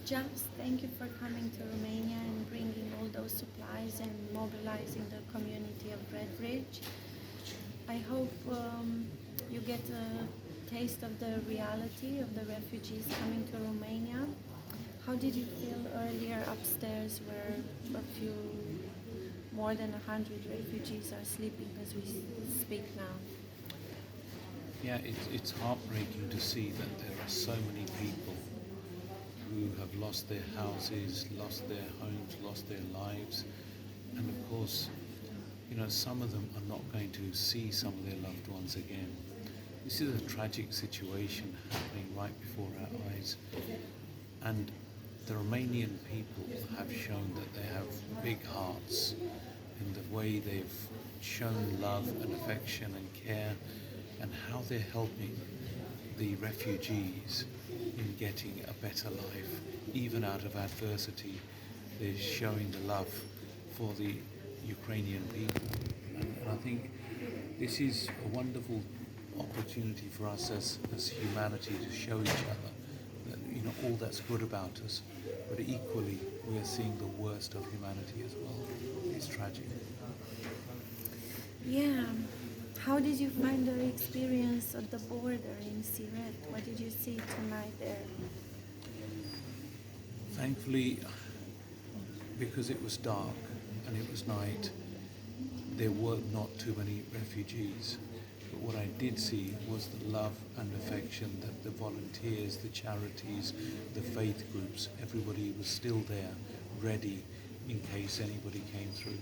Jas, thank you for coming to Romania and bringing all those supplies and mobilizing the community of Redbridge. I hope you get a taste of the reality of the refugees coming to Romania. How did you feel earlier upstairs where more than 100 refugees are sleeping as we speak now? Yeah, it's heartbreaking to see that there are so many people who have lost their houses, lost their homes, lost their lives. And of course, some of them are not going to see some of their loved ones again. This is a tragic situation happening right before our eyes. And the Romanian people have shown that they have big hearts in the way they've shown love and affection and care, and how they're helping the refugees in getting a better life, even out of adversity. They're showing the love for the Ukrainian people. And I think this is a wonderful opportunity for us as humanity to show each other that all that's good about us, but equally we are seeing the worst of humanity as well. It's tragic. Yeah. How did you find the experience at the border in Siret? What did you see tonight there? Thankfully, because it was dark and it was night, there were not too many refugees. But what I did see was the love and affection that the volunteers, the charities, the faith groups, everybody was still there, ready in case anybody came through.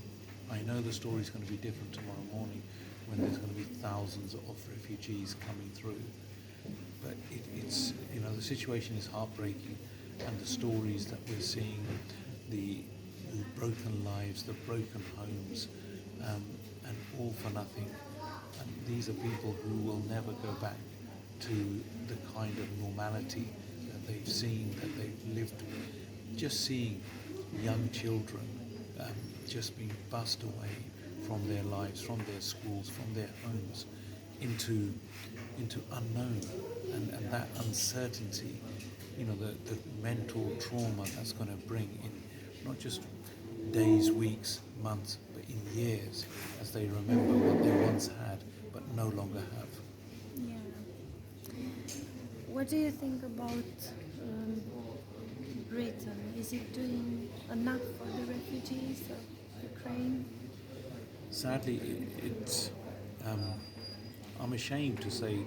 I know the story's going to be different tomorrow morning, when there's going to be thousands of refugees coming through. But it's the situation is heartbreaking, and the stories that we're seeing, the broken lives, the broken homes, and all for nothing. And these are people who will never go back to the kind of normality that they've seen, that they've lived. Just seeing young children just being bussed away from their lives, from their schools, from their homes, into unknown, and that uncertainty, the mental trauma that's going to bring in not just days, weeks, months, but in years, as they remember what they once had but no longer have. Yeah. What do you think about Britain? Is it doing enough for the refugees of Ukraine? Sadly, I'm ashamed to say,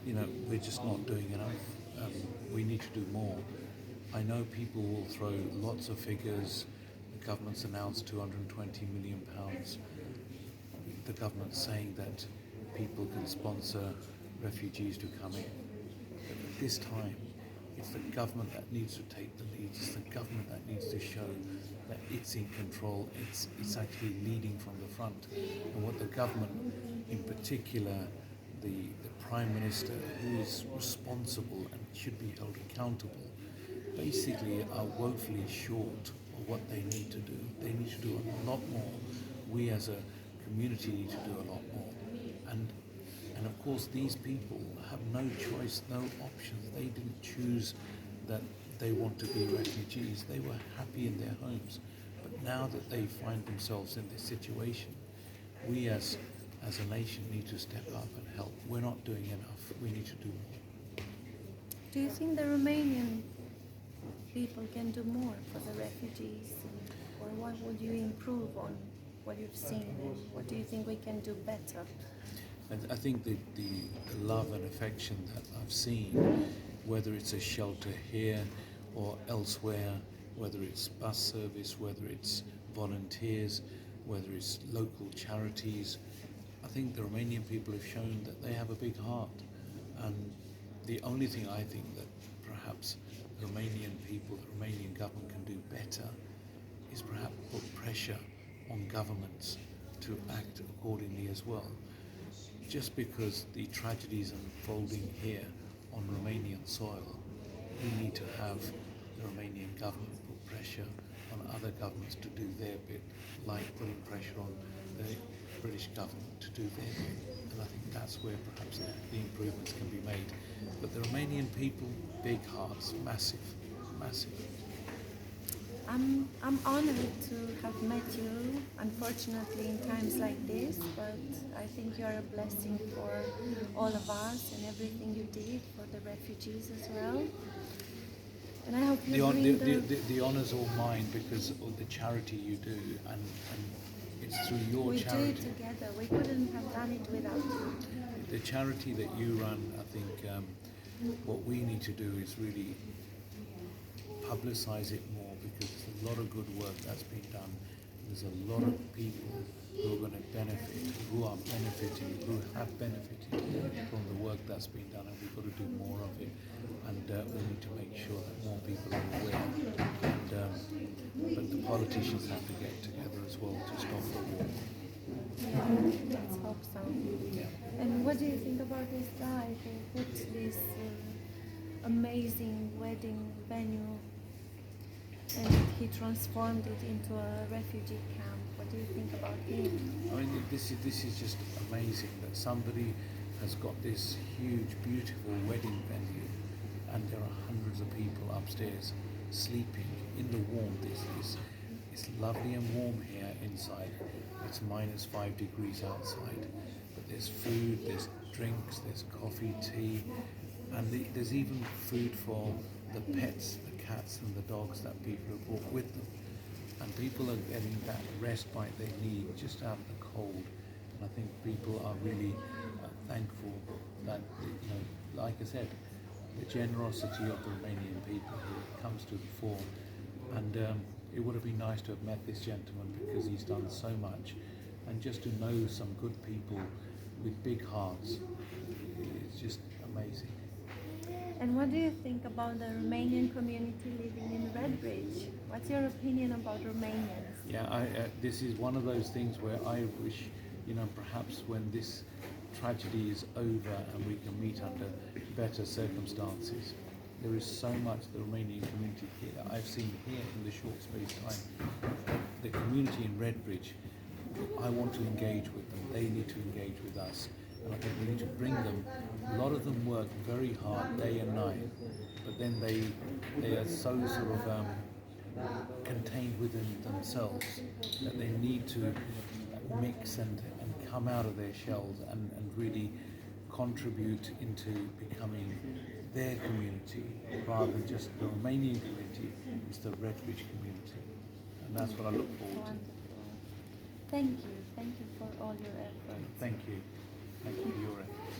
we're just not doing enough. We need to do more. I know people will throw lots of figures. The government's announced £220 million. The government's saying that people can sponsor refugees to come in. But at this time, it's the government that needs to take the lead. It's the government that needs to show that it's in control. It's actually leading from the front. And what the government, in particular, the Prime Minister, who is responsible and should be held accountable, basically are woefully short of what they need to do. They need to do a lot more. We as a community need to do a lot more. And of course, these people have no choice, no options. They didn't choose that they want to be refugees. They were happy in their homes. But now that they find themselves in this situation, we as a nation need to step up and help. We're not doing enough. We need to do more. Do you think the Romanian people can do more for the refugees? Or what would you improve on what you've seen? And what do you think we can do better? I think the love and affection that I've seen, whether it's a shelter here or elsewhere, whether it's bus service, whether it's volunteers, whether it's local charities, I think the Romanian people have shown that they have a big heart. And the only thing I think that perhaps the Romanian people, the Romanian government can do better is perhaps put pressure on governments to act accordingly as well. Just because the tragedy is unfolding here on Romanian soil, we need to have the Romanian government put pressure on other governments to do their bit, like putting pressure on the British government to do their bit. And I think that's where perhaps the improvements can be made. But the Romanian people, big hearts, massive massive. I'm honored to have met you, unfortunately in times like this, but I think you are a blessing for all of us and everything you did for the refugees as well. And I hope you The honour's all mine because of the charity you do, and it's through your charity. We do it together. We couldn't have done it without you. The charity that you run, I think what we need to do is really publicise it more, because there's a lot of good work that's been done. There's a lot of people who are going to benefit, who are benefiting, who have benefited from the work that's been done, and we've got to do more of it. And we need to make sure that more people are aware. And, but the politicians have to get together as well to stop the war. Yeah, let's hope so. Yeah. And what do you think about this guy who put this amazing wedding venue and he transformed it into a refugee camp? What do you think about him? I mean, this is just amazing that somebody has got this huge, beautiful wedding venue, and there are hundreds of people upstairs sleeping in the warmth. It's lovely and warm here inside. It's -5 degrees outside, but there's food, there's drinks, there's coffee, tea, and there's even food for the pets, the cats and the dogs that people have brought with them. And people are getting that respite they need just out of the cold. And I think people are really thankful that, you know, like I said, the generosity of the Romanian people here comes to the fore. And it would have been nice to have met this gentleman because he's done so much. And just to know some good people with big hearts, it's just amazing. And what do you think about the Romanian community living in Redbridge? What's your opinion about Romanians? Yeah, this is one of those things where I wish, you know, perhaps when this tragedy is over and we can meet under better circumstances. There is so much the Romanian community here that I've seen here in the short space time. The community in Redbridge, I want to engage with them. They need to engage with us. And I think we need to bring them. A lot of them work very hard day and night, but then they are so sort of contained within themselves that they need to mix and come out of their shells and really contribute into becoming their community rather than just the Romanian community. It's the Redbridge community, and that's what I look forward to. Thank you for all your efforts. Thank you for your efforts.